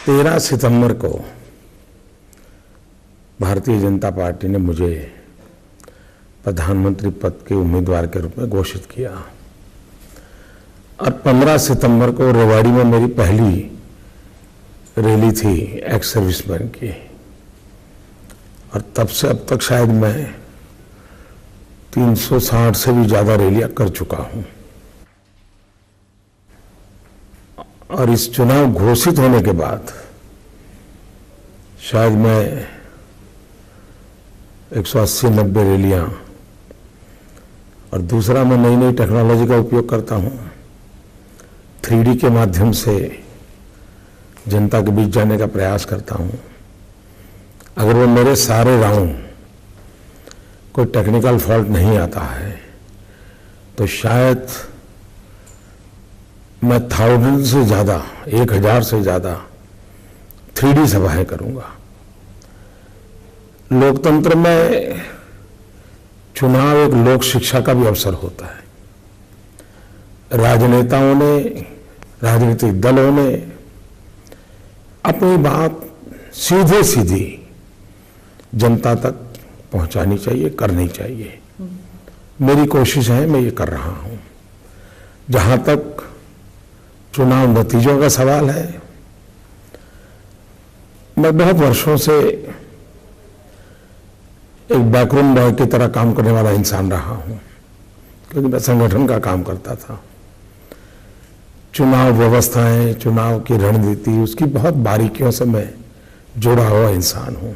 13 सितंबर को भारतीय जनता पार्टी ने मुझे प्रधानमंत्री पद के उम्मीदवार के रूप में घोषित किया और 15 सितंबर को रेवाड़ी में मेरी पहली रैली थी एक्स सर्विसमैन की। और तब से अब तक शायद मैं 360 से भी ज्यादा रैलियां कर चुका हूं। और इस चुनाव घोषित होने के बाद शायद मैं 180-90 रैलियां, और दूसरा मैं नई नई टेक्नोलॉजी का उपयोग करता हूं। 3D के माध्यम से जनता के बीच जाने का प्रयास करता हूं। अगर वो मेरे सारे राउंड कोई टेक्निकल फॉल्ट नहीं आता है तो शायद मैं 1000 से ज्यादा, 1000 से ज्यादा 3D सभाएं करूंगा। लोकतंत्र में चुनाव एक लोक शिक्षा का भी अवसर होता है। राजनेताओं ने, राजनीतिक दलों ने अपनी बात सीधे सीधी जनता तक पहुंचानी चाहिए, करनी चाहिए। मेरी कोशिश है, मैं ये कर रहा हूं। जहां तक चुनाव नतीजों का सवाल है, मैं बहुत वर्षों से एक बैकरूम बॉय की तरह काम करने वाला इंसान रहा हूं, क्योंकि मैं संगठन का काम करता था। चुनाव व्यवस्थाएं, चुनाव की रणनीति, उसकी बहुत बारीकियों से मैं जुड़ा हुआ इंसान हूं।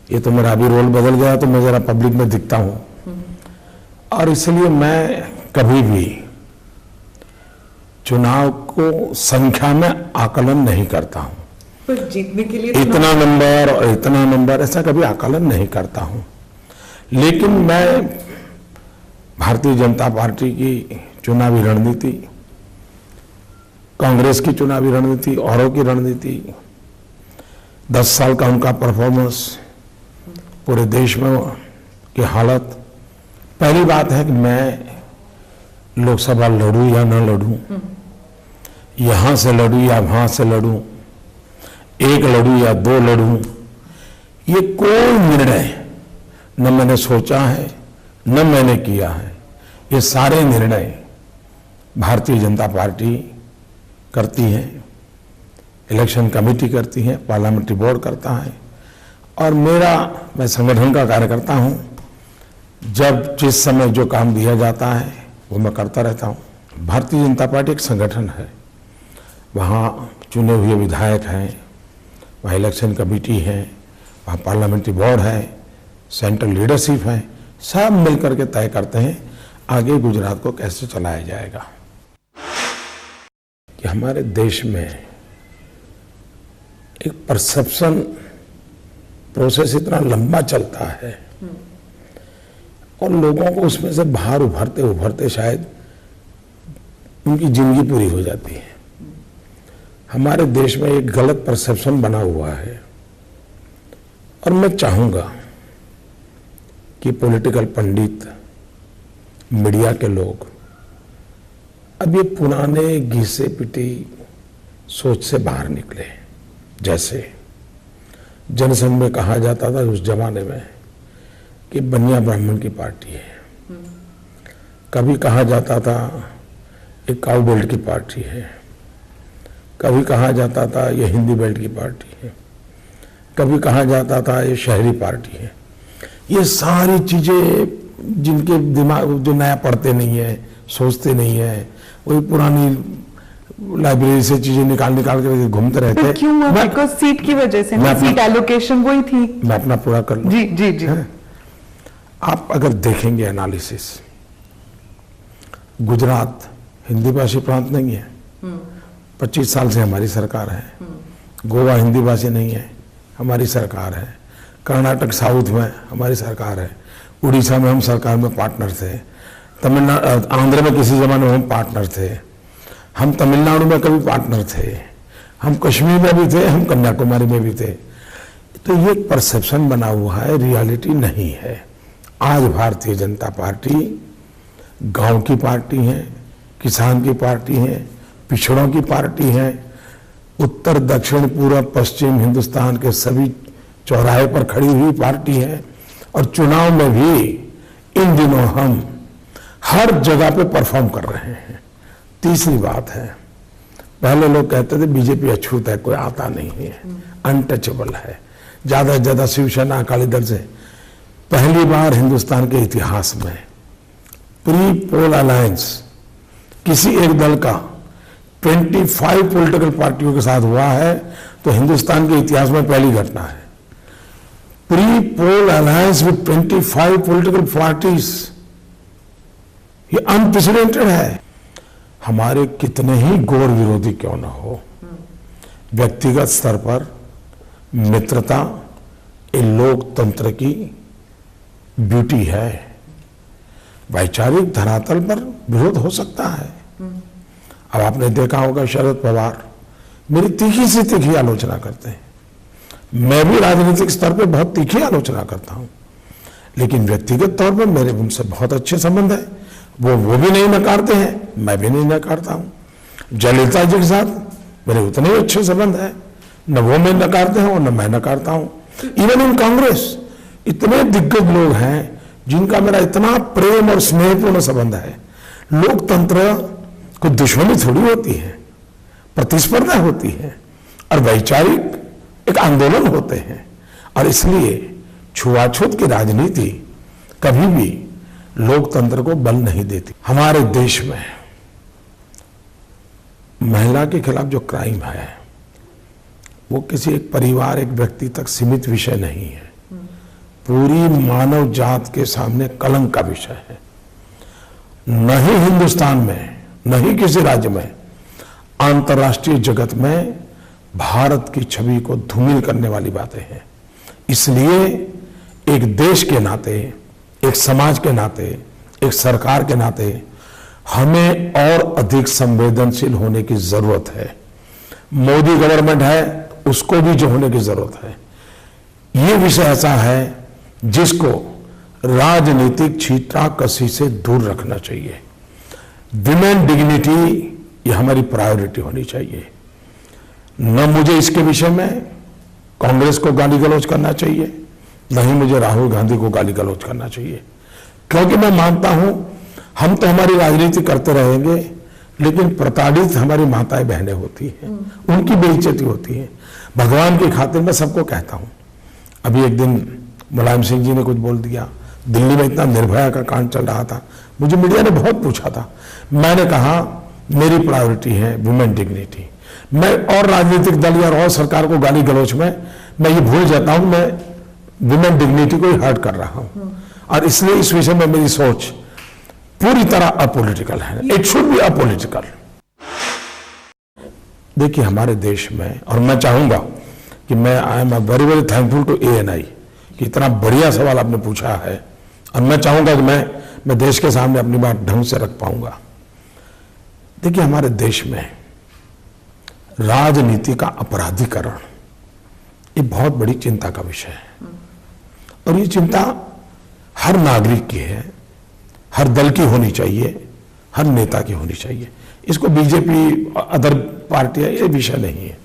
ये तो मेरा अभी रोल बदल गया तो मैं जरा पब्लिक में दिखता हूं, और इसलिए मैं कभी भी चुनाव को संख्या में आकलन नहीं करता हूं। पर जीतने के लिए इतना नंबर और इतना नंबर ऐसा कभी आकलन नहीं करता हूं। लेकिन मैं भारतीय जनता पार्टी की चुनावी रणनीति, कांग्रेस की चुनावी रणनीति, औरों की रणनीति, 10 साल का उनका परफॉर्मेंस, पूरे देश में की हालत। पहली बात है कि मैं लोकसभा लड़ूं या न लड़ूं, यहां से लड़ूं या वहां से लड़ूं, एक लड़ूं या 2 लड़ूं, ये कोई निर्णय न मैंने सोचा है न मैंने किया है। ये सारे निर्णय भारतीय जनता पार्टी करती है, इलेक्शन कमेटी करती है, पार्लियामेंट्री बोर्ड करता है, और मैं संगठन का कार्य करता हूं। जब जिस समय जो काम दिया जाता है वो मैं करता रहता हूं। भारतीय जनता पार्टी एक संगठन है, वहां चुने हुए विधायक हैं, वहाँ इलेक्शन कमेटी है, वहाँ पार्लियामेंट्री बोर्ड है, सेंट्रल लीडरशिप है, सब मिलकर के तय करते हैं आगे गुजरात को कैसे चलाया जाएगा। कि हमारे देश में एक परसेप्शन प्रोसेस इतना लंबा चलता है और लोगों को उसमें से बाहर उभरते उभरते शायद उनकी जिंदगी पूरी हो जाती है। हमारे देश में एक गलत परसेप्शन बना हुआ है, और मैं चाहूंगा कि पॉलिटिकल पंडित, मीडिया के लोग अब ये पुराने घिसे पिटी सोच से बाहर निकले। जैसे जनसंघ में कहा जाता था उस जमाने में कि बनिया ब्राह्मण की पार्टी है, कभी कहा जाता था एक काउ बेल्ट की पार्टी है, कभी कहा जाता था ये हिंदी बेल्ट की पार्टी है, कभी कहा जाता था ये शहरी पार्टी है। ये सारी चीजें जिनके दिमाग, जो नया पढ़ते नहीं है, सोचते नहीं है, वही पुरानी लाइब्रेरी से चीजें निकाल के घूमते रहते हैं। क्यों? बिकॉज़ सीट की वजह से ना, सीट एलोकेशन वही थी। मैं अपना पूरा कर लूं। जी जी जी। आप अगर देखेंगे एनालिसिस, गुजरात हिंदी भाषी प्रांत नहीं है, 25 साल से हमारी सरकार है। गोवा हिंदी भाषी नहीं है, हमारी सरकार है। कर्नाटक साउथ में हमारी सरकार है। उड़ीसा में हम सरकार में पार्टनर थे। तमिलनाडु, आंध्र में किसी जमाने में हम पार्टनर थे। हम तमिलनाडु में कभी पार्टनर थे, हम कश्मीर में भी थे, हम कन्याकुमारी में भी थे। तो ये परसेप्शन बना हुआ है, रियलिटी नहीं है। आज भारतीय जनता पार्टी गांव की पार्टी है, किसान की पार्टी है, पिछड़ों की पार्टी है, उत्तर दक्षिण पूर्व पश्चिम हिंदुस्तान के सभी चौराहे पर खड़ी हुई पार्टी है और चुनाव में भी इन दिनों हम हर जगह पे परफॉर्म कर रहे हैं। तीसरी बात है, पहले लोग कहते थे बीजेपी अछूत है, कोई आता नहीं है, अनटचेबल है, ज्यादा से ज्यादा शिवसेना अकाली दल से। पहली बार हिंदुस्तान के इतिहास में प्री पोल अलायंस किसी एक दल का 25 पॉलिटिकल पार्टियों के साथ हुआ है, तो हिंदुस्तान के इतिहास में पहली घटना है। Pre poll alliance with 25 political parties, ये अनप्रेसिडेंटेड है। हमारे कितने ही गौर विरोधी क्यों न हो, व्यक्तिगत स्तर पर मित्रता ये लोकतंत्र की ब्यूटी है। वैचारिक धरातल पर विरोध हो सकता है। अब आपने देखा होगा शरद पवार मेरी तीखी से तीखी आलोचना करते हैं, मैं भी राजनीतिक स्तर पर बहुत तीखी आलोचना करता हूं, लेकिन व्यक्तिगत तौर पर मेरे उनसे बहुत अच्छे संबंध है। वो भी नहीं नकारते हैं, मैं भी नहीं नकारता हूं। जयललिता जी के साथ मेरे उतने ही अच्छे संबंध है, न वो मैं नकारते हैं और न मैं नकारता हूं। इवन इन कांग्रेस इतने दिग्गज लोग हैं जिनका मेरा इतना प्रेम और स्नेहपूर्ण संबंध है। लोकतंत्र को दुश्मनी थोड़ी होती है, प्रतिस्पर्धा होती है और वैचारिक एक आंदोलन होते हैं। और इसलिए छुआछूत की राजनीति कभी भी लोकतंत्र को बल नहीं देती। हमारे देश में महिला के खिलाफ जो क्राइम है वो किसी एक परिवार एक व्यक्ति तक सीमित विषय नहीं है, पूरी मानव जात के सामने कलंक का विषय है। न ही हिंदुस्तान में न ही किसी राज्य में, अंतर्राष्ट्रीय जगत में भारत की छवि को धूमिल करने वाली बातें हैं। इसलिए एक देश के नाते, एक समाज के नाते, एक सरकार के नाते हमें और अधिक संवेदनशील होने की जरूरत है। मोदी गवर्नमेंट है, उसको भी जो होने की जरूरत है। ये विषय ऐसा है जिसको राजनीतिक छींटाकशी से दूर रखना चाहिए। विमेन डिग्निटी ये हमारी प्रायोरिटी होनी चाहिए। न मुझे इसके विषय में कांग्रेस को गाली गलौज करना चाहिए, नहीं मुझे राहुल गांधी को गाली गलौज करना चाहिए, क्योंकि मैं मानता हूं हम तो हमारी राजनीति करते रहेंगे, लेकिन प्रताड़ित हमारी माताएं बहनें होती हैं, उनकी बेइज्जती होती है। भगवान की खातिर मैं सबको कहता हूं। अभी एक दिन मुलायम सिंह जी ने कुछ बोल दिया, दिल्ली में इतना निर्भया का कांड चल रहा था, मुझे मीडिया ने बहुत पूछा था, मैंने कहा मेरी प्रायोरिटी है वुमेन डिग्निटी। मैं और राजनीतिक दल या और सरकार को गाली गलौज में मैं ये भूल जाता हूं मैं वुमेन डिग्निटी को ही हर्ट कर रहा हूं। और इसलिए इस विषय में मेरी सोच पूरी तरह अपॉलिटिकल है। It should be apolitical. देखिए हमारे देश में, और मैं चाहूंगा कि मैं I am very very thankful to ANI कि इतना बढ़िया सवाल आपने पूछा है, और मैं चाहूंगा कि मैं देश के सामने अपनी बात ढंग से रख पाऊंगा। देखिए हमारे देश में राजनीति का अपराधीकरण ये बहुत बड़ी चिंता का विषय है, और ये चिंता हर नागरिक की है, हर दल की होनी चाहिए, हर नेता की होनी चाहिए। इसको बीजेपी अदर पार्टियां ये विषय नहीं है।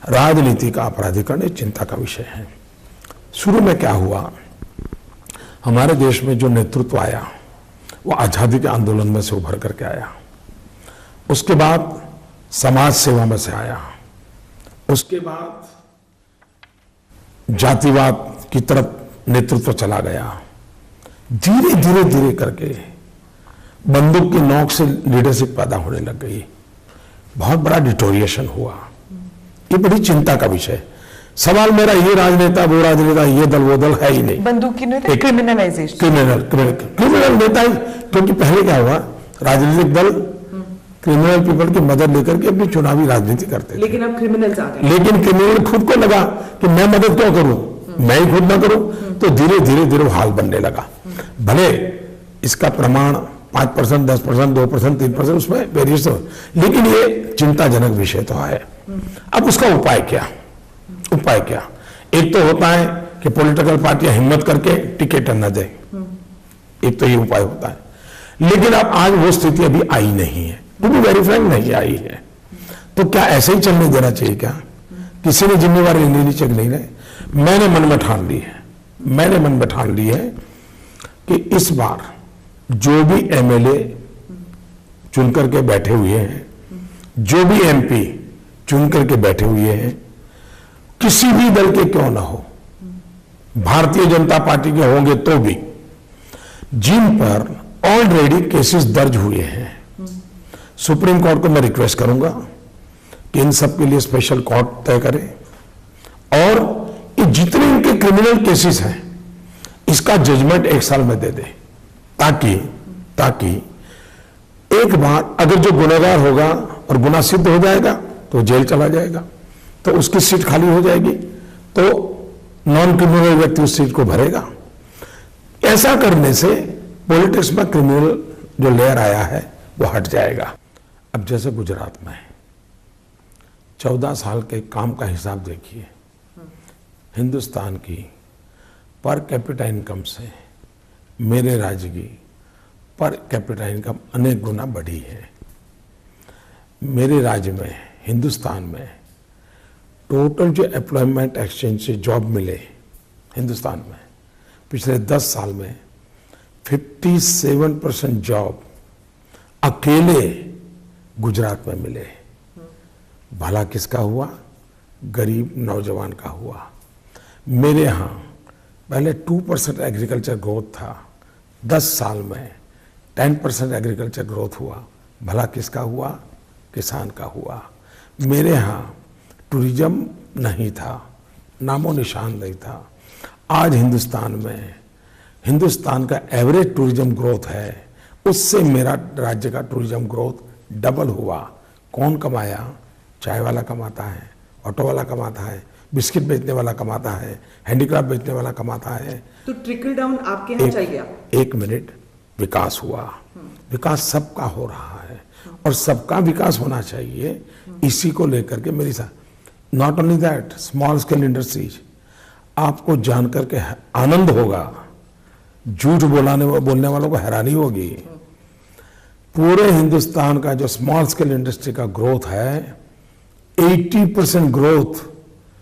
राजनीति का अपराधीकरण ये चिंता का विषय है। शुरू में क्या हुआ, हमारे देश में जो नेतृत्व आया वो आजादी के आंदोलन में से उभर करके आया, उसके बाद समाज सेवा में से आया, उसके बाद जातिवाद की तरफ नेतृत्व चला गया। धीरे धीरे धीरे करके बंदूक की नोक से लीडरशिप पैदा होने लग गई, बहुत बड़ा डिटोरिएशन हुआ। ये बड़ी चिंता का विषय। सवाल मेरा ये राजनेता वो राजनेता, ये दल वो दल है ही नहीं। बंदूक की नेता क्रिमिनलाइजेशन, क्रिमिनल नेता ही, क्योंकि पहले क्या हुआ, राजनीतिक दल क्रिमिनल पीपल की मदद लेकर के अपनी चुनावी राजनीति करते थे। लेकिन अब क्रिमिनल्स आ गए। लेकिन क्रिमिनल खुद को लगा कि मैं मदद क्यों करूं, मैं ही खुद ना करूं, तो धीरे धीरे धीरे हाल बनने लगा। भले इसका प्रमाण 5%, 10%, 2%, 3% उसमें वेरिएशन, लेकिन ये चिंताजनक विषय तो है। अब उसका उपाय क्या? उपाय क्या? एक तो होता है कि पॉलिटिकल पार्टियां हिम्मत करके टिकट न दें, एक तो ये उपाय होता है। लेकिन अब आज वो स्थिति अभी आई नहीं है, टू बी वेरी फ्रैंक नहीं आई है। तो क्या ऐसे ही चलने देना चाहिए क्या? किसी ने जिम्मेवारी लेनी चाहिए नहीं है। मैंने मन में ठान ली है कि इस बार जो भी एमएलए चुन करके बैठे हुए हैं, जो भी एमपी चुन करके बैठे हुए हैं, किसी भी दल के क्यों ना हो, भारतीय जनता पार्टी के होंगे तो भी, जिन पर ऑलरेडी केसेस दर्ज हुए हैं, सुप्रीम कोर्ट को मैं रिक्वेस्ट करूंगा कि इन सब के लिए स्पेशल कोर्ट तय करे और ये जितने इनके क्रिमिनल केसेस हैं इसका जजमेंट 1 साल में दे दे, ताकि एक बार अगर जो गुनहगार होगा और गुनाह सिद्ध हो जाएगा तो जेल चला जाएगा, तो उसकी सीट खाली हो जाएगी, तो नॉन क्रिमिनल व्यक्ति उस सीट को भरेगा। ऐसा करने से पॉलिटिक्स में क्रिमिनल जो लेयर आया है वो हट जाएगा। अब जैसे गुजरात में 14 साल के काम का हिसाब देखिए, हिंदुस्तान की पर कैपिटा इनकम से मेरे राज्य की पर कैपिटा इनकम अनेक गुना बढ़ी है। मेरे राज्य में, हिंदुस्तान में टोटल जो एम्प्लॉयमेंट एक्सचेंज से जॉब मिले हिंदुस्तान में पिछले 10 साल में 57% जॉब अकेले गुजरात में मिले। भला किसका हुआ? गरीब नौजवान का हुआ। मेरे यहाँ पहले 2% एग्रीकल्चर ग्रोथ था, 10 साल में 10% एग्रीकल्चर ग्रोथ हुआ। भला किसका हुआ? किसान का हुआ। मेरे यहाँ टूरिज्म नहीं था, नामो निशान नहीं था। आज हिंदुस्तान का एवरेज टूरिज्म ग्रोथ है, उससे मेरा राज्य का टूरिज्म ग्रोथ डबल हुआ। कौन कमाया? चाय वाला कमाता है, ऑटो वाला कमाता है, बिस्किट बेचने वाला कमाता है, हैंडीक्राफ्ट बेचने वाला कमाता है। तो ट्रिकल डाउन आपके यहाँ चाहिए? एक मिनट, विकास हुआ। विकास सबका हो रहा है और सबका विकास होना चाहिए। इसी को लेकर के मेरी साथ not only that, small scale industries, आपको जानकर के आनंद होगा, झूठ बोलने वालों को हैरानी होगी। पूरे हिंदुस्तान का जो स्मॉल स्केल इंडस्ट्री का ग्रोथ है, 80% ग्रोथ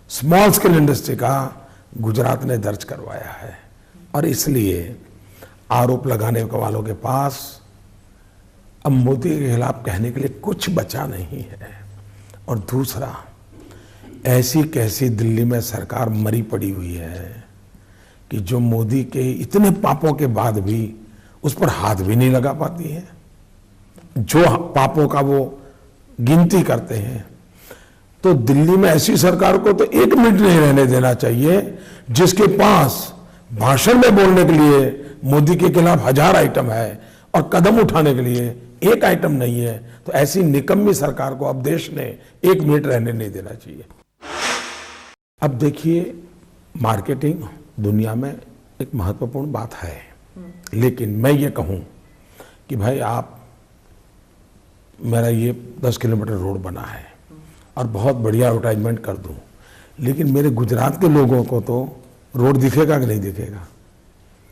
स्मॉल स्केल इंडस्ट्री का गुजरात ने दर्ज करवाया है। और इसलिए आरोप लगाने वालों के पास अब मोदी के खिलाफ कहने के लिए कुछ बचा नहीं है। और दूसरा, ऐसी कैसी दिल्ली में सरकार मरी पड़ी हुई है कि जो मोदी के इतने पापों के बाद भी उस पर हाथ भी नहीं लगा पाती है। जो पापों का वो गिनती करते हैं, तो दिल्ली में ऐसी सरकार को तो 1 मिनट नहीं रहने देना चाहिए जिसके पास भाषण में बोलने के लिए मोदी के खिलाफ 1000 आइटम है और कदम उठाने के लिए 1 आइटम नहीं है। तो ऐसी निकम्मी सरकार को अब देश ने 1 मिनट रहने नहीं देना चाहिए। अब देखिए, मार्केटिंग दुनिया में एक महत्वपूर्ण बात है, लेकिन मैं ये कहूं कि भाई आप, मेरा ये 10 किलोमीटर रोड बना है और बहुत बढ़िया एडवर्टाइजमेंट कर दूं, लेकिन मेरे गुजरात के लोगों को तो रोड दिखेगा कि नहीं दिखेगा?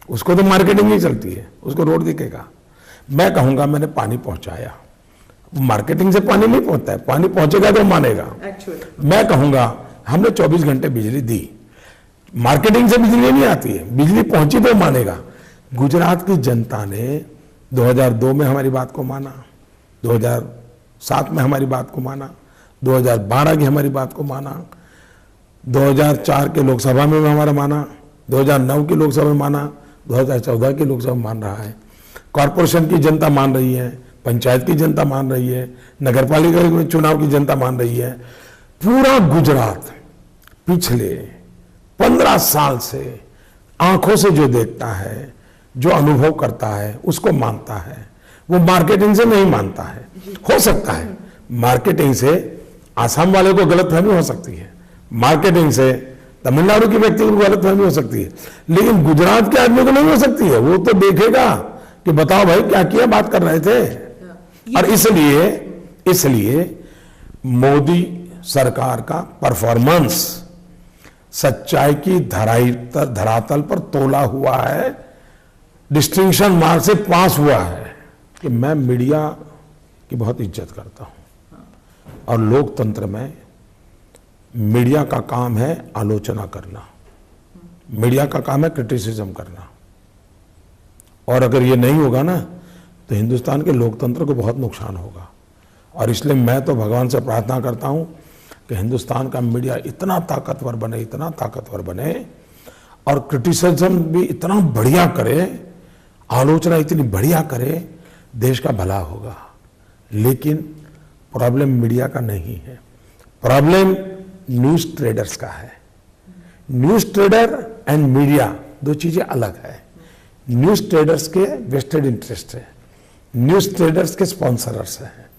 उसको तो मार्केटिंग ही चलती है, उसको रोड दिखेगा। मैं कहूंगा मैंने पानी पहुंचाया, मार्केटिंग से पानी नहीं पहुंचता है, पानी पहुंचेगा तो मानेगा। मैं कहूंगा हमने 24 घंटे बिजली दी, मार्केटिंग से बिजली नहीं आती है, बिजली पहुंची तो मानेगा। गुजरात की जनता ने 2002 में हमारी बात को माना, 2007 में हमारी बात को माना, 2012 की हमारी बात को माना, 2004 के लोकसभा में हमारा माना, 2009 की लोकसभा में माना, 2014 की लोकसभा में मान रहा है। कॉरपोरेशन की जनता मान रही है, पंचायत की जनता मान रही है, नगरपालिका चुनाव की जनता मान रही है। पूरा गुजरात पिछले 15 साल से आंखों से जो देखता है, जो अनुभव करता है, उसको मानता है। वो मार्केटिंग से नहीं मानता है। हो सकता है मार्केटिंग से आसाम वाले को गलतफहमी हो सकती है, मार्केटिंग से तमिलनाडु के व्यक्ति को गलतफहमी हो सकती है, लेकिन गुजरात के आदमी को नहीं हो सकती है। वो तो देखेगा कि बताओ भाई क्या किया, बात कर रहे थे। और इसलिए मोदी सरकार का परफॉर्मेंस सच्चाई की धरातल पर तोला हुआ है, डिस्टिंक्शन मार्क से पास हुआ है। कि मैं मीडिया की बहुत इज्जत करता हूं, और लोकतंत्र में मीडिया का काम है आलोचना करना, मीडिया का काम है क्रिटिसिज्म करना। और अगर ये नहीं होगा ना तो हिंदुस्तान के लोकतंत्र को बहुत नुकसान होगा। और इसलिए मैं तो भगवान से प्रार्थना करता हूं कि हिंदुस्तान का मीडिया इतना ताकतवर बने, इतना ताकतवर बने, और क्रिटिसिज्म भी इतना बढ़िया करे, आलोचना इतनी बढ़िया करे, देश का भला होगा। लेकिन प्रॉब्लम मीडिया का नहीं है, प्रॉब्लम न्यूज ट्रेडर्स का है। न्यूज ट्रेडर एंड मीडिया दो चीजें अलग है। न्यूज ट्रेडर्स के वेस्टेड इंटरेस्ट है, न्यूज ट्रेडर्स के स्पॉन्सरर्स हैं।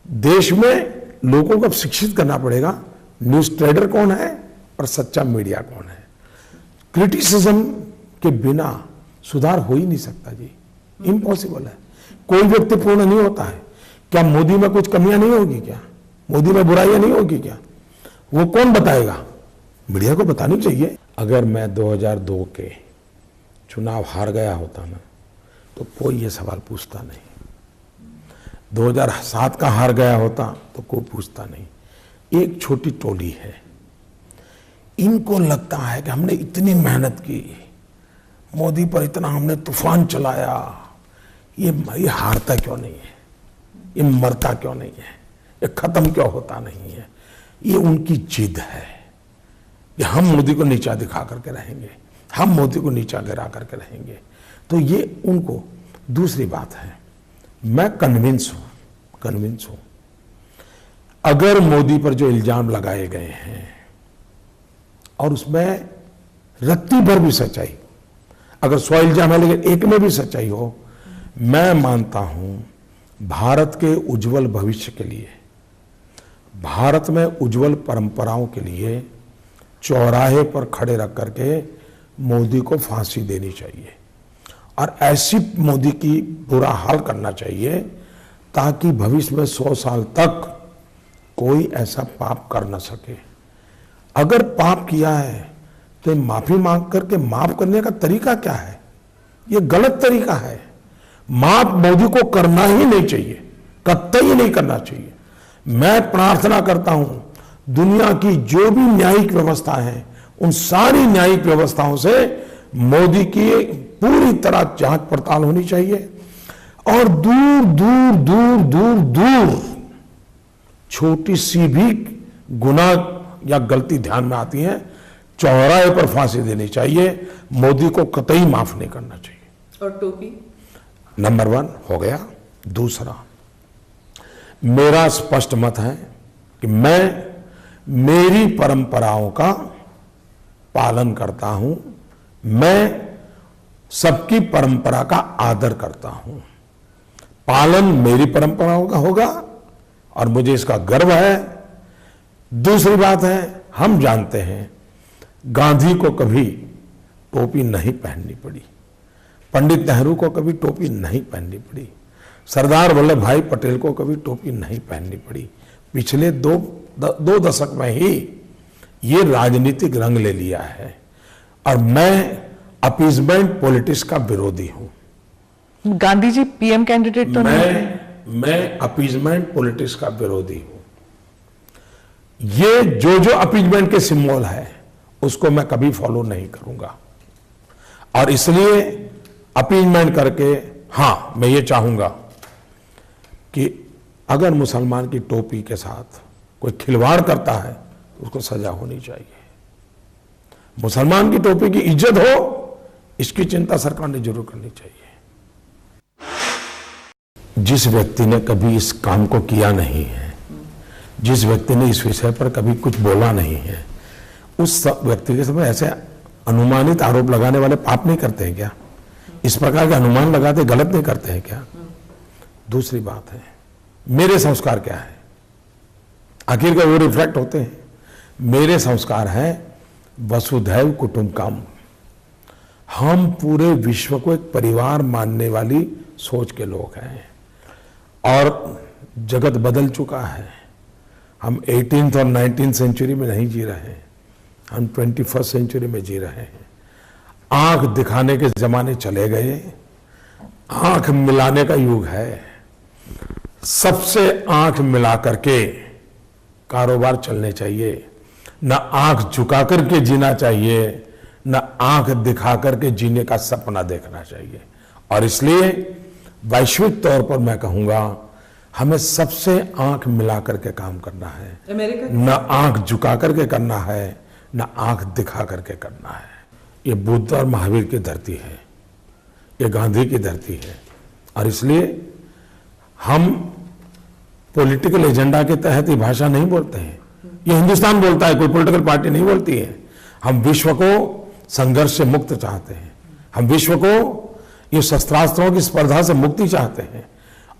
देश में लोगों को शिक्षित करना पड़ेगा, न्यूज ट्रेडर कौन है और सच्चा मीडिया कौन है। क्रिटिसिज्म के बिना सुधार हो ही नहीं सकता जी, इम्पॉसिबल है। कोई व्यक्ति पूर्ण नहीं होता है। क्या मोदी में कुछ कमियां नहीं होगी क्या? मोदी में बुराइयां नहीं होगी क्या? वो कौन बताएगा? मीडिया को बतानी चाहिए। अगर मैं 2002 के चुनाव हार गया होता ना तो कोई ये सवाल पूछता नहीं, 2007 का हार गया होता तो कोई पूछता नहीं। एक छोटी टोली है, इनको लगता है कि हमने इतनी मेहनत की, मोदी पर इतना हमने तूफान चलाया, ये हारता क्यों नहीं है, ये मरता क्यों नहीं है, ये खत्म क्यों होता नहीं है। ये उनकी जिद है कि हम मोदी को नीचा दिखा करके रहेंगे, हम मोदी को नीचा गिरा करके रहेंगे। तो ये उनको, दूसरी बात है, मैं कन्विंस हूं अगर मोदी पर जो इल्जाम लगाए गए हैं और उसमें रत्ती भर भी सच्चाई, अगर 100 इल्जाम है लेकिन एक में भी सच्चाई हो, मैं मानता हूं भारत के उज्जवल भविष्य के लिए, भारत में उज्जवल परंपराओं के लिए चौराहे पर खड़े रख करके मोदी को फांसी देनी चाहिए और ऐसी मोदी की बुरा हाल करना चाहिए ताकि भविष्य में 100 साल तक कोई ऐसा पाप कर न सके। अगर पाप किया है तो माफी मांग करके माफ करने का तरीका क्या है? ये गलत तरीका है। माफ मोदी को करना ही नहीं चाहिए, कतई नहीं करना चाहिए। मैं प्रार्थना करता हूं दुनिया की जो भी न्यायिक व्यवस्था है उन सारी न्यायिक व्यवस्थाओं से मोदी की पूरी तरह जांच पड़ताल होनी चाहिए और दूर दूर दूर दूर दूर छोटी सी भी गुनाह या गलती ध्यान में आती है, चौराहे पर फांसी देनी चाहिए, मोदी को कतई माफ नहीं करना चाहिए। और टोपी नंबर 1 हो गया। दूसरा, मेरा स्पष्ट मत है कि मैं मेरी परंपराओं का पालन करता हूं, मैं सबकी परंपरा का आदर करता हूं। पालन मेरी परंपराओं का होगा और मुझे इसका गर्व है। दूसरी बात है, हम जानते हैं गांधी को कभी टोपी नहीं पहननी पड़ी, पंडित नेहरू को कभी टोपी नहीं पहननी पड़ी, सरदार वल्लभ भाई पटेल को कभी टोपी नहीं पहननी पड़ी। पिछले दो दशक में ही ये राजनीतिक रंग ले लिया है और मैं अपीजमेंट पॉलिटिक्स का विरोधी हूं। गांधी जी पीएम कैंडिडेट तो नहीं? मैं अपीजमेंट पॉलिटिक्स का विरोधी हूं। ये जो अपीजमेंट के सिंबल है उसको मैं कभी फॉलो नहीं करूंगा और इसलिए अपीजमेंट करके, हां मैं ये चाहूंगा कि अगर मुसलमान की टोपी के साथ कोई खिलवाड़ करता है तो उसको सजा होनी चाहिए। मुसलमान की टोपी की इज्जत हो, इसकी चिंता सरकार ने जरूर करनी चाहिए। जिस व्यक्ति ने कभी इस काम को किया नहीं है, जिस व्यक्ति ने इस विषय पर कभी कुछ बोला नहीं है, उस व्यक्ति के समय ऐसे अनुमानित आरोप लगाने वाले पाप नहीं करते हैं क्या? इस प्रकार के अनुमान लगाते गलत नहीं करते हैं क्या? दूसरी बात है, मेरे संस्कार क्या है? आखिर का वो रिफ्लेक्ट होते हैं। मेरे संस्कार है वसुधैव कुटुंबकम। हम पूरे विश्व को एक परिवार मानने वाली सोच के लोग हैं और जगत बदल चुका है। हम 18th और 19th सेंचुरी में नहीं जी रहे हैं, हम 21st सेंचुरी में जी रहे हैं। आंख दिखाने के जमाने चले गए, आंख मिलाने का युग है। सबसे आंख मिला करके कारोबार चलने चाहिए, न आंख झुका करके जीना चाहिए, न आंख दिखा करके जीने का सपना देखना चाहिए। और इसलिए वैश्विक तौर पर मैं कहूंगा हमें सबसे आंख मिला करके काम करना है, न आंख झुका करके करना है, न आंख दिखा करके करना है। ये बुद्ध और महावीर की धरती है, ये गांधी की धरती है। और इसलिए हम पॉलिटिकल एजेंडा के तहत ये भाषा नहीं बोलते हैं, ये हिंदुस्तान बोलता है, कोई पॉलिटिकल पार्टी नहीं बोलती है। हम विश्व को संघर्ष से मुक्त चाहते हैं, हम विश्व को ये शस्त्रास्त्रों की स्पर्धा से मुक्ति चाहते हैं।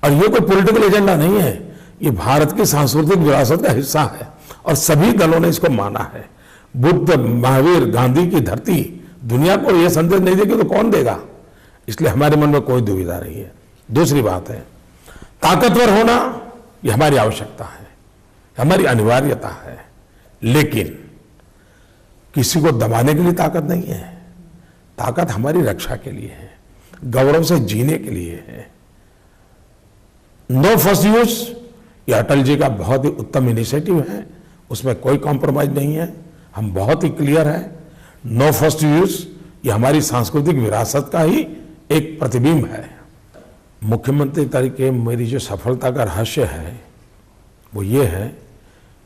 और ये कोई पॉलिटिकल एजेंडा नहीं है, ये भारत की सांस्कृतिक विरासत का हिस्सा है और सभी दलों ने इसको माना है। बुद्ध, महावीर, गांधी की धरती दुनिया को ये संदेश नहीं देगी तो कौन देगा? इसलिए हमारे मन में कोई दुविधा नहीं है। दूसरी बात है, ताकतवर होना ये हमारी आवश्यकता है, हमारी अनिवार्यता है, लेकिन किसी को दबाने के लिए ताकत नहीं है। ताकत हमारी रक्षा के लिए है, गौरव से जीने के लिए है। नो फर्स्ट यूज, ये अटल जी का बहुत ही उत्तम इनिशिएटिव है, उसमें कोई कॉम्प्रोमाइज नहीं है, हम बहुत ही क्लियर है। नो फर्स्ट यूज ये हमारी सांस्कृतिक विरासत का ही एक प्रतिबिंब है। मुख्यमंत्री तरीके मेरी जो सफलता का रहस्य है वो ये है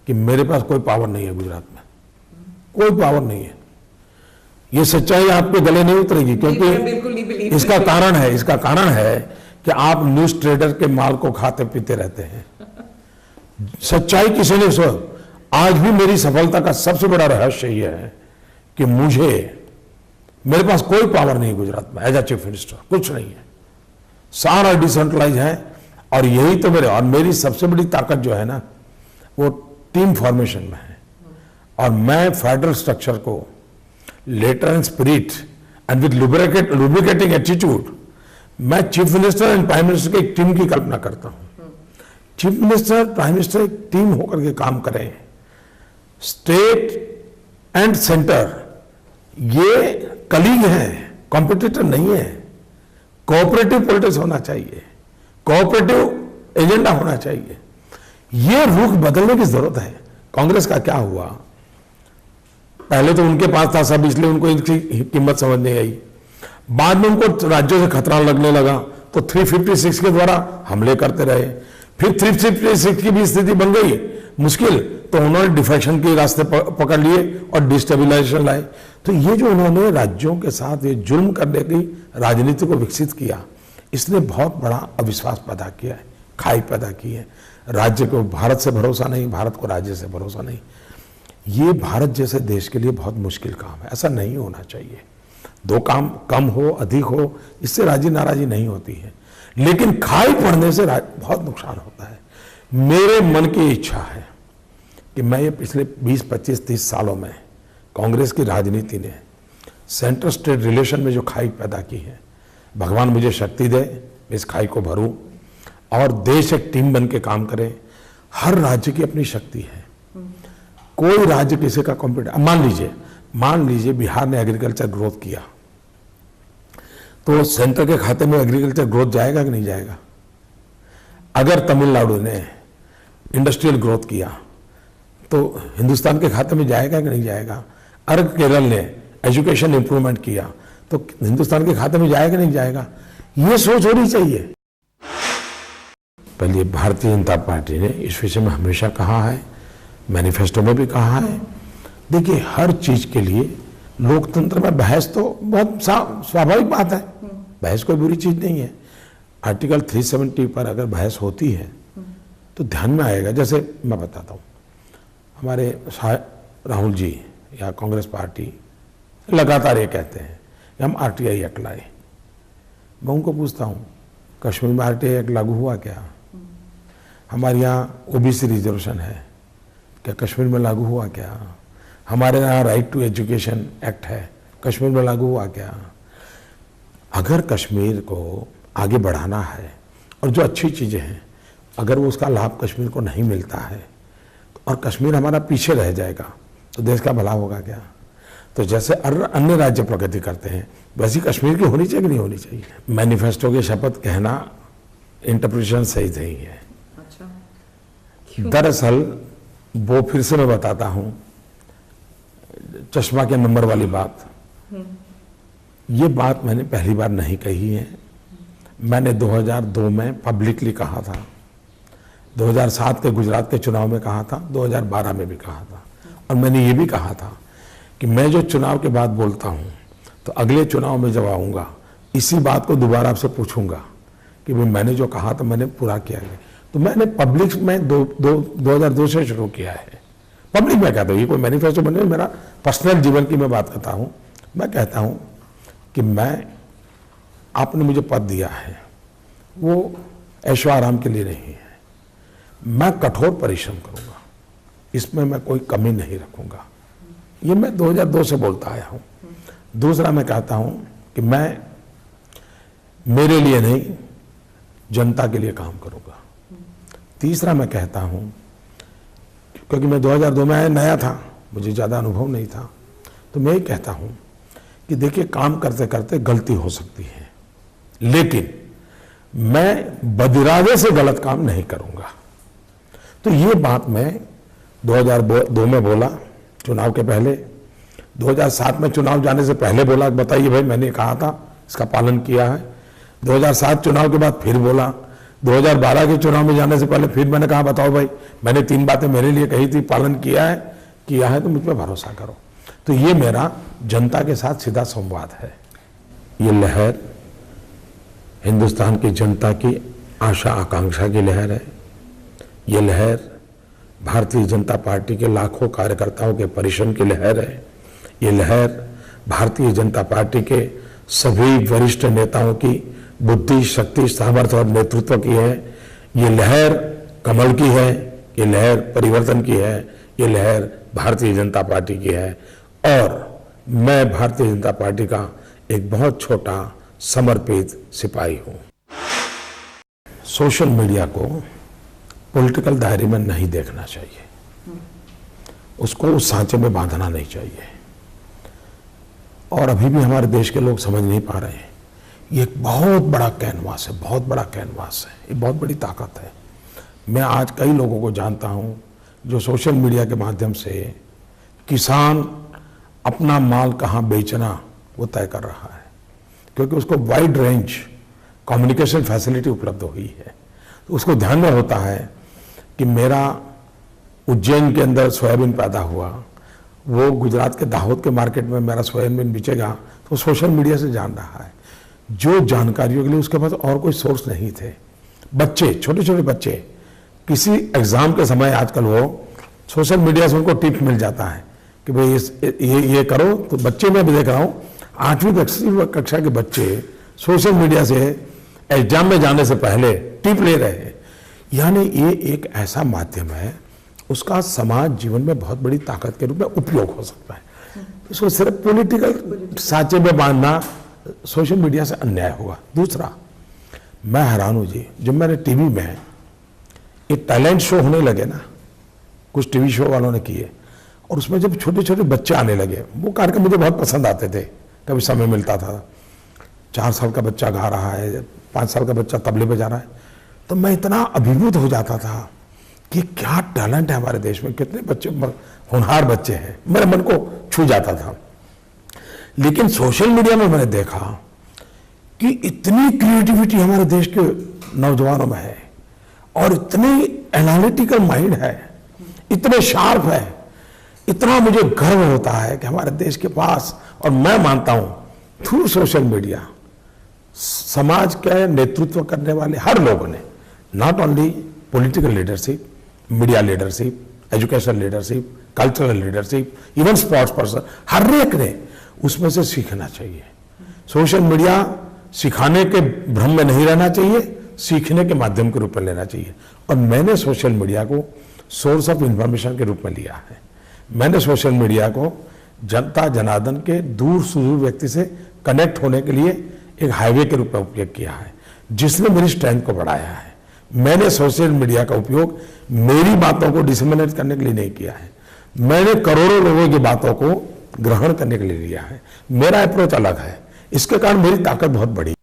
कि मेरे पास कोई पावर नहीं है गुजरात में, कोई पावर नहीं है। ये सच्चाई आपके गले नहीं उतरेगी, क्योंकि इसका कारण है कि आप न्यूज ट्रेडर के माल को खाते पीते रहते हैं। सच्चाई किसी ने सो, आज भी मेरी सफलता का सबसे बड़ा रहस्य यह है कि मेरे पास कोई पावर नहीं गुजरात में एज अ चीफ मिनिस्टर, कुछ नहीं है, सारा डिसेंट्रलाइज है। और यही तो मेरी सबसे बड़ी ताकत जो है ना वो टीम फॉर्मेशन में है। और मैं फेडरल स्ट्रक्चर को letter and spirit and with lubricating attitude मैं chief minister and prime minister की एक टीम की कल्पना करता हूं। चीफ मिनिस्टर, प्राइम मिनिस्टर एक टीम होकर के काम करें, स्टेट एंड सेंटर ये कलीग हैं, कॉम्पिटिटर नहीं है। कोऑपरेटिव पॉलिटिक्स होना चाहिए, कोऑपरेटिव एजेंडा होना चाहिए। ये रुख बदलने की जरूरत है। कांग्रेस का क्या हुआ, पहले तो उनके पास था सब, इसलिए उनको इनकी कीमत समझ नहीं आई। बाद में उनको राज्यों से खतरा लगने लगा तो 356 के द्वारा हमले करते रहे। फिर 356 की भी स्थिति बन गई मुश्किल, तो उन्होंने डिफेक्शन के रास्ते पकड़ लिए और डिस्टेबिलाइजेशन लाए। तो ये जो उन्होंने राज्यों के साथ ये जुल्म करने की राजनीति को विकसित किया, इसने बहुत बड़ा अविश्वास पैदा किया है, खाई पैदा की है। राज्य को भारत से भरोसा नहीं, भारत को राज्य से भरोसा नहीं। ये भारत जैसे देश के लिए बहुत मुश्किल काम है, ऐसा नहीं होना चाहिए। दो काम कम हो अधिक हो इससे राजी नाराजी नहीं होती है, लेकिन खाई पड़ने से बहुत नुकसान होता है। मेरे मन की इच्छा है कि मैं ये पिछले 20, 25, 30 सालों में कांग्रेस की राजनीति ने सेंटर स्टेट रिलेशन में जो खाई पैदा की है, भगवान मुझे शक्ति दे इस खाई को भरूं और देश एक टीम बन के काम करे। हर राज्य की अपनी शक्ति है, कोई राज्य किसी का कॉम्पिटिटर। मान लीजिए बिहार ने एग्रीकल्चर ग्रोथ किया तो सेंटर के खाते में एग्रीकल्चर ग्रोथ जाएगा कि नहीं जाएगा? अगर तमिलनाडु ने इंडस्ट्रियल ग्रोथ किया तो हिंदुस्तान के खाते में जाएगा कि नहीं जाएगा? अगर केरल ने एजुकेशन इंप्रूवमेंट किया तो हिंदुस्तान के खाते में जाएगा नहीं जाएगा? ये सोच होनी चाहिए। पहले भारतीय जनता पार्टी ने इस विषय में हमेशा कहा है, मैनिफेस्टो में भी कहा है। देखिए, हर चीज के लिए लोकतंत्र में बहस तो बहुत स्वाभाविक बात है, बहस कोई बुरी चीज नहीं है। आर्टिकल 370 पर अगर बहस होती है तो ध्यान में आएगा। जैसे मैं बताता हूँ, हमारे राहुल जी या कांग्रेस पार्टी लगातार ये कहते हैं कि हम आरटीआई एक्ट लाए। मैं उनको पूछता हूँ, कश्मीर में आरटीआई एक्ट लागू हुआ क्या? हमारे यहाँ ओबीसी रिजर्वेशन है, क्या कश्मीर में लागू हुआ क्या? हमारे यहाँ राइट टू एजुकेशन एक्ट है, कश्मीर में लागू हुआ क्या? अगर कश्मीर को आगे बढ़ाना है और जो अच्छी चीज़ें हैं अगर वो उसका लाभ कश्मीर को नहीं मिलता है और कश्मीर हमारा पीछे रह जाएगा तो देश का भला होगा क्या? तो जैसे अन्य राज्य प्रगति करते हैं वैसी कश्मीर की होनी चाहिए कि नहीं होनी चाहिए? मैनिफेस्टो की शपथ कहना इंटरप्रिटेशन सही नहीं है। अच्छा, दरअसल वो फिर से मैं बताता हूं, चश्मा के नंबर वाली बात, ये बात मैंने पहली बार नहीं कही है। मैंने 2002 में पब्लिकली कहा था, 2007 के गुजरात के चुनाव में कहा था, 2012 में भी कहा था, और मैंने ये भी कहा था कि मैं जो चुनाव के बाद बोलता हूं तो अगले चुनाव में जब आऊंगा इसी बात को दोबारा आपसे पूछूंगा कि भाई मैंने जो कहा था मैंने पूरा किया है। तो मैंने पब्लिक में 2002 से शुरू किया है। पब्लिक में कहता हूँ, ये कोई मैनिफेस्टो बने, मेरा पर्सनल जीवन की मैं बात करता हूँ। मैं कहता हूँ कि आपने मुझे पद दिया है वो ऐशो आराम के लिए नहीं है, मैं कठोर परिश्रम करूंगा, इसमें मैं कोई कमी नहीं रखूंगा। ये मैं 2002 से बोलता आया हूं। दूसरा मैं कहता हूं कि मैं मेरे लिए नहीं जनता के लिए काम करूंगा। तीसरा मैं कहता हूं, क्योंकि मैं 2002 में नया था, मुझे ज़्यादा अनुभव नहीं था, तो मैं ये कहता हूं कि देखिए काम करते करते गलती हो सकती है, लेकिन मैं बदिरादे से गलत काम नहीं करूंगा। तो ये बात मैं 2002 में बोला चुनाव के पहले, 2007 में चुनाव जाने से पहले बोला, बताइए भाई मैंने कहा था, इसका पालन किया है। 2007 चुनाव के बाद फिर बोला, 2012 के चुनाव में जाने से पहले फिर मैंने कहा बताओ भाई मैंने 3 बातें मेरे लिए कही थी, पालन किया है तो मुझ पर भरोसा करो। तो ये मेरा जनता के साथ सीधा संवाद है। ये लहर हिंदुस्तान की जनता की आशा आकांक्षा की लहर है। ये लहर भारतीय जनता पार्टी के लाखों कार्यकर्ताओं के परिश्रम की लहर है। ये लहर भारतीय जनता पार्टी के सभी वरिष्ठ नेताओं की बुद्धि, शक्ति, सामर्थ्य और नेतृत्व की है। ये लहर कमल की है, ये लहर परिवर्तन की है, ये लहर भारतीय जनता पार्टी की है। और मैं भारतीय जनता पार्टी का एक बहुत छोटा समर्पित सिपाही हूं। सोशल मीडिया को पॉलिटिकल दायरे में नहीं देखना चाहिए, उसको उस सांचे में बांधना नहीं चाहिए। और अभी भी हमारे देश के लोग समझ नहीं पा रहे हैं, ये एक बहुत बड़ा कैनवास है, बहुत बड़ा कैनवास है, ये बहुत बड़ी ताकत है। मैं आज कई लोगों को जानता हूं जो सोशल मीडिया के माध्यम से किसान अपना माल कहां बेचना वो तय कर रहा है, क्योंकि उसको वाइड रेंज कम्युनिकेशन फैसिलिटी उपलब्ध हुई है। तो उसको ध्यान में होता है कि मेरा उज्जैन के अंदर सोयाबीन पैदा हुआ, वो गुजरात के दाहोद के मार्केट में मेरा सोयाबीन बिचेगा, तो सोशल मीडिया से जान रहा है। जो जानकारियों के लिए उसके पास और कोई सोर्स नहीं थे। बच्चे, छोटे छोटे बच्चे, किसी एग्जाम के समय आजकल वो सोशल मीडिया से उनको टिप मिल जाता है कि भाई ये करो। तो बच्चे मैं भी देख रहा हूँ 8वीं कक्षा के बच्चे सोशल मीडिया से एग्जाम में जाने से पहले टिप ले रहे हैं। यानी ये एक ऐसा माध्यम है, उसका समाज जीवन में बहुत बड़ी ताकत के रूप में उपयोग हो सकता है। इसको सिर्फ पॉलिटिकल सांचे में बांधना सोशल मीडिया से अन्याय होगा। दूसरा, मैं हैरान हूं जी, जब मैंने टीवी में एक टैलेंट शो होने लगे ना, कुछ टीवी शो वालों ने किए, और उसमें जब छोटे छोटे बच्चे आने लगे, वो कार्यक्रम मुझे बहुत पसंद आते थे, कभी समय मिलता था। 4 साल का बच्चा गा रहा है, 5 साल का बच्चा तबले बजा रहा है, तो मैं इतना अभिभूत हो जाता था कि क्या टैलेंट है हमारे देश में, कितने बच्चे होनहार बच्चे हैं, मेरे मन को छू जाता था। लेकिन सोशल मीडिया में मैंने देखा कि इतनी क्रिएटिविटी हमारे देश के नौजवानों में है, और इतनी एनालिटिकल माइंड है, इतने शार्प है, इतना मुझे गर्व होता है कि हमारे देश के पास, और मैं मानता हूं थ्रू सोशल मीडिया समाज के नेतृत्व करने वाले हर लोगों ने, not only political leadership, media leadership, education leadership, cultural leadership, even sports person, हर एक ने उसमें से सीखना चाहिए। सोशल मीडिया सिखाने के भ्रम में नहीं रहना चाहिए, सीखने के माध्यम के रूप में लेना चाहिए। और मैंने सोशल मीडिया को सोर्स ऑफ इंफॉर्मेशन के रूप में लिया है। मैंने सोशल मीडिया को जनता जनार्दन के दूर सुदूर व्यक्ति से कनेक्ट होने के लिए एक हाईवे के रूप में उपयोग किया है, जिसने मेरी स्ट्रेंथ को बढ़ाया है। मैंने सोशल मीडिया का उपयोग मेरी बातों को डिसमिनेट करने के लिए नहीं किया है, मैंने करोड़ों लोगों की बातों को ग्रहण करने के लिए लिया है। मेरा अप्रोच अलग है, इसके कारण मेरी ताकत बहुत बड़ी